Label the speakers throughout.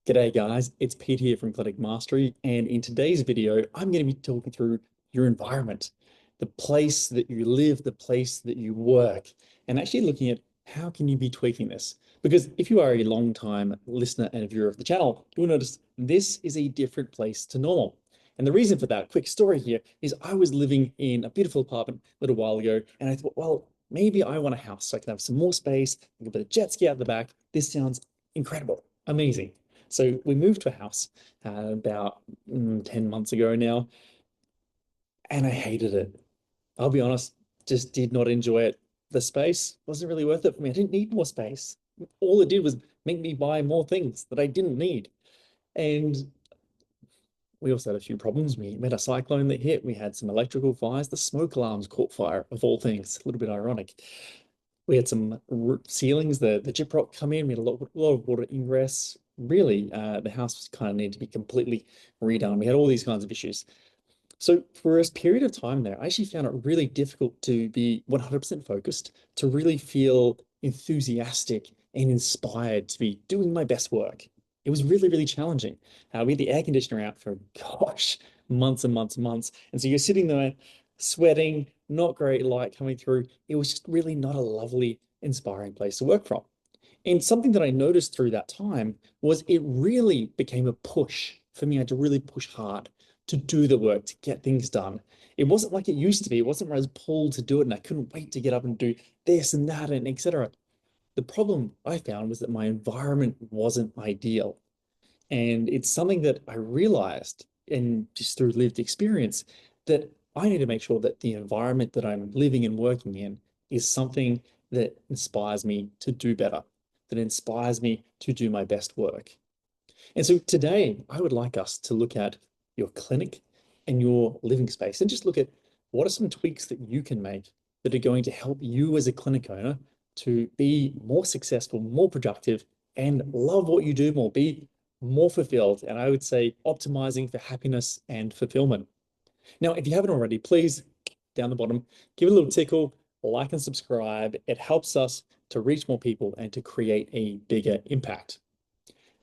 Speaker 1: G'day guys, it's Pete here from Clinic Mastery, and in today's video, I'm going to be talking through your environment, the place that you live, the place that you work, and actually looking at how can you be tweaking this. Because if you are a long-time listener and viewer of the channel, you will notice this is a different place to normal. And the reason for that, quick story here, is I was living in a beautiful apartment a little while ago, and I thought, well, maybe I want a house so I can have some more space, I can put a jet ski out the back. This sounds incredible, amazing. So we moved to a house about 10 months ago now, and I hated it. I'll be honest, just did not enjoy it. The space wasn't really worth it for me. I didn't need more space. All it did was make me buy more things that I didn't need. And we also had a few problems. We had a cyclone that hit. We had some electrical fires. The smoke alarms caught fire, of all things. A little bit ironic. We had some ceilings, the gyprock come in. We had a lot of water ingress. Really, the house kind of needed to be completely redone. We had all these kinds of issues. So for a period of time there, I actually found it really difficult to be 100% focused, to really feel enthusiastic and inspired to be doing my best work. It was really, really challenging. We had the air conditioner out for, gosh, months and months and months. And so you're sitting there sweating, not great light coming through. It was just really not a lovely, inspiring place to work from. And something that I noticed through that time was it really became a push for me. I had to really push hard to do the work, to get things done. It wasn't like it used to be. It wasn't where I was pulled to do it and I couldn't wait to get up and do this and that and etc. The problem I found was that my environment wasn't ideal. And it's something that I realized, and just through lived experience, that I need to make sure that the environment that I'm living and working in is something that inspires me to do better, that inspires me to do my best work. And so today, I would like us to look at your clinic and your living space and just look at what are some tweaks that you can make that are going to help you as a clinic owner to be more successful, more productive, and love what you do more, be more fulfilled. And I would say optimizing for happiness and fulfillment. Now, if you haven't already, please down the bottom, give it a little tickle, like and subscribe. It helps us to reach more people and to create a bigger impact.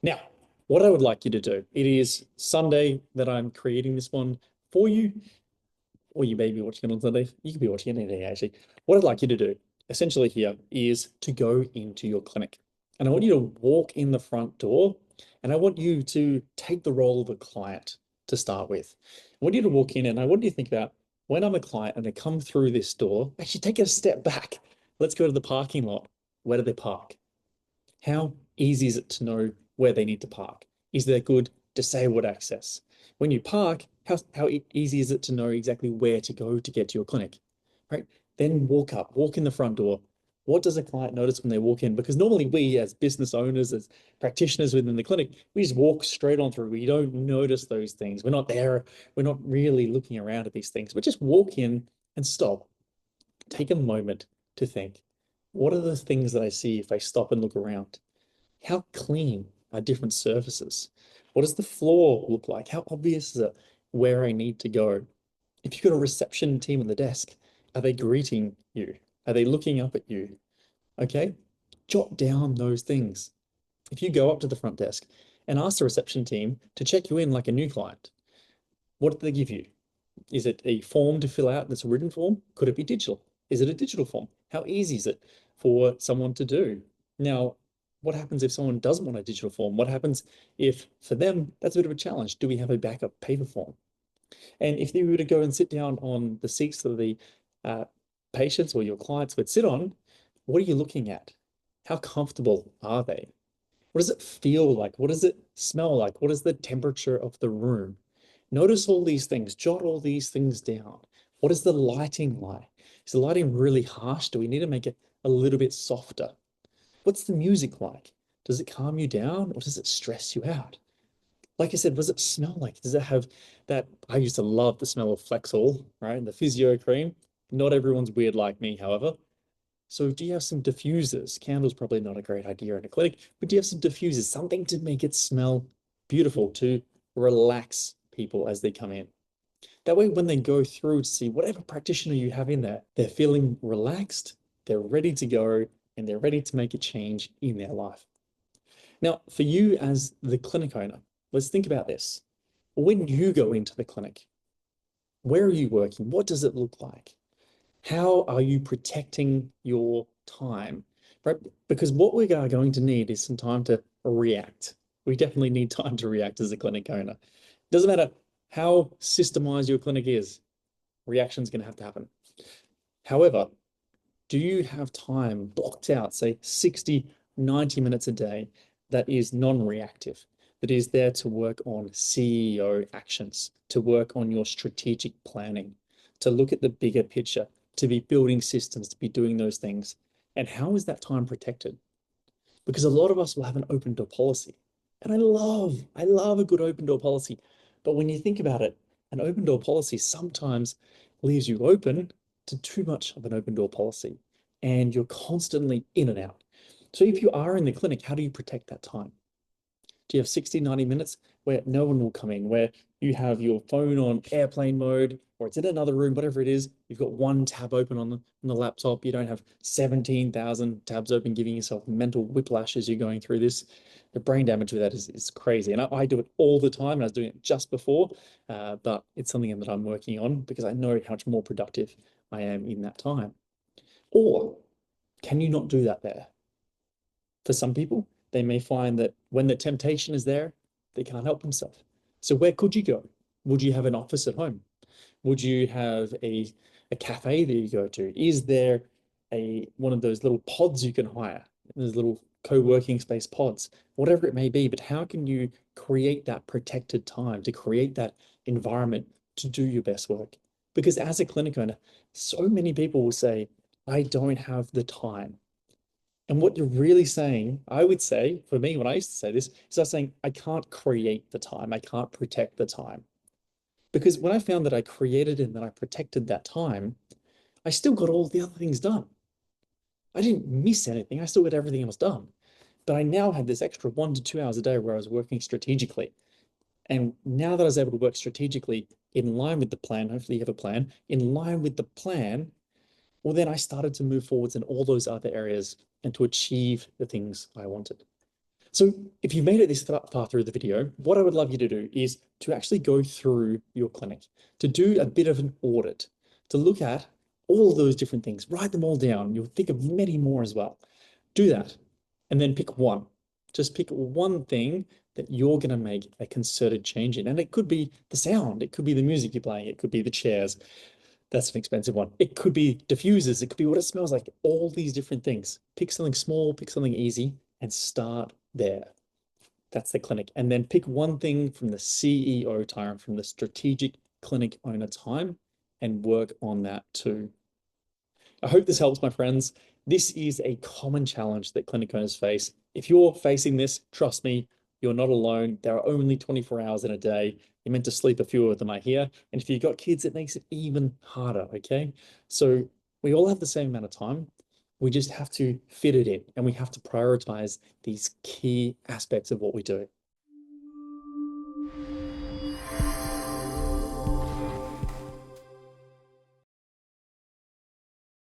Speaker 1: Now, what I would like you to do, it is Sunday that I'm creating this one for you, or you may be watching it on Sunday. You could be watching it any day, actually. What I'd like you to do, essentially here, is to go into your clinic. And I want you to walk in the front door, and I want you to take the role of a client to start with. I want you to walk in, and I want you to think about when I'm a client and I come through this door, actually take it a step back. Let's go to the parking lot. Where do they park? How easy is it to know where they need to park? Is there good disabled access? When you park, how easy is it to know exactly where to go to get to your clinic? Right? Then walk in the front door. What does a client notice when they walk in? Because normally we, as business owners, as practitioners within the clinic, we just walk straight on through. We don't notice those things. We're not there. We're not really looking around at these things. But just walk in and stop. Take a moment to think, what are the things that I see if I stop and look around? How clean are different surfaces? What does the floor look like? How obvious is it where I need to go? If you've got a reception team at the desk, are they greeting you? Are they looking up at you? Okay, jot down those things. If you go up to the front desk and ask the reception team to check you in like a new client, what do they give you? Is it a form to fill out that's a written form? Could it be digital? Is it a digital form? How easy is it for someone to do? Now, what happens if someone doesn't want a digital form? What happens if for them that's a bit of a challenge? Do we have a backup paper form? And if you were to go and sit down on the seats that the uh, patients or your clients would sit on, what are you looking at? How comfortable are they? What does it feel like? What does it smell like? What is the temperature of the room? Notice all these things, jot all these things down. What is the lighting like? Is the lighting really harsh? Do we need to make it a little bit softer? What's the music like? Does it calm you down or does it stress you out? Like I said, what does it smell like? Does it have that? I used to love the smell of Flexall, right? The physio cream. Not everyone's weird like me, however. So do you have some diffusers? Candles probably not a great idea in a clinic, but do you have some diffusers? Something to make it smell beautiful, to relax people as they come in. That way, when they go through to see whatever practitioner you have in there, they're feeling relaxed, they're ready to go, and they're ready to make a change in their life. Now, for you as the clinic owner, let's think about this. When you go into the clinic, where are you working? What does it look like? How are you protecting your time? Right? Because what we are going to need is some time to react. We definitely need time to react as a clinic owner. Doesn't matter how systemized your clinic is, reaction's going to have to happen. However, do you have time blocked out, say 60, 90 minutes a day, that is non-reactive, that is there to work on CEO actions, to work on your strategic planning, to look at the bigger picture, to be building systems, to be doing those things? And how is that time protected? Because a lot of us will have an open door policy. And I love a good open door policy. But when you think about it, an open door policy sometimes leaves you open to too much of an open door policy. And you're constantly in and out. So if you are in the clinic, how do you protect that time? Do you have 60, 90 minutes where no one will come in, where you have your phone on airplane mode, or it's in another room, whatever it is, you've got one tab open on the laptop, you don't have 17,000 tabs open, giving yourself mental whiplash as you're going through this. The brain damage with that is crazy. And I do it all the time, and I was doing it just before, but it's something that I'm working on because I know how much more productive I am in that time. Or can you not do that there? For some people, they may find that when the temptation is there, they can't help themselves. So where could you go? Would you have an office at home? Would you have a cafe that you go to? Is there a one of those little pods you can hire? Those little co-working space pods, whatever it may be. But how can you create that protected time to create that environment to do your best work? Because as a clinic owner, so many people will say, I don't have the time. And what you're really saying, I would say, for me, when I used to say this, is I was saying, I can't create the time. I can't protect the time. Because when I found that I created and that I protected that time, I still got all the other things done. I didn't miss anything. I still got everything else done. But I now had this extra 1 to 2 hours a day where I was working strategically. And now that I was able to work strategically in line with the plan, hopefully you have a plan, in line with the plan, well, then I started to move forwards in all those other areas and to achieve the things I wanted. So if you've made it this far through the video, what I would love you to do is to actually go through your clinic, to do a bit of an audit, to look at all of those different things, write them all down. You'll think of many more as well. Do that and then pick one. Just pick one thing that you're going to make a concerted change in. And it could be the sound, it could be the music you're playing, it could be the chairs. That's an expensive one. It could be diffusers. It could be what it smells like. All these different things. Pick something small, pick something easy, and start there. That's the clinic. And then pick one thing from the CEO time, from the strategic clinic owner time, and work on that too. I hope this helps, my friends. This is a common challenge that clinic owners face. If you're facing this, trust me, you're not alone. There are only 24 hours in a day. You're meant to sleep a few of them, I hear. And if you've got kids, it makes it even harder, okay? So we all have the same amount of time. We just have to fit it in and we have to prioritize these key aspects of what we do.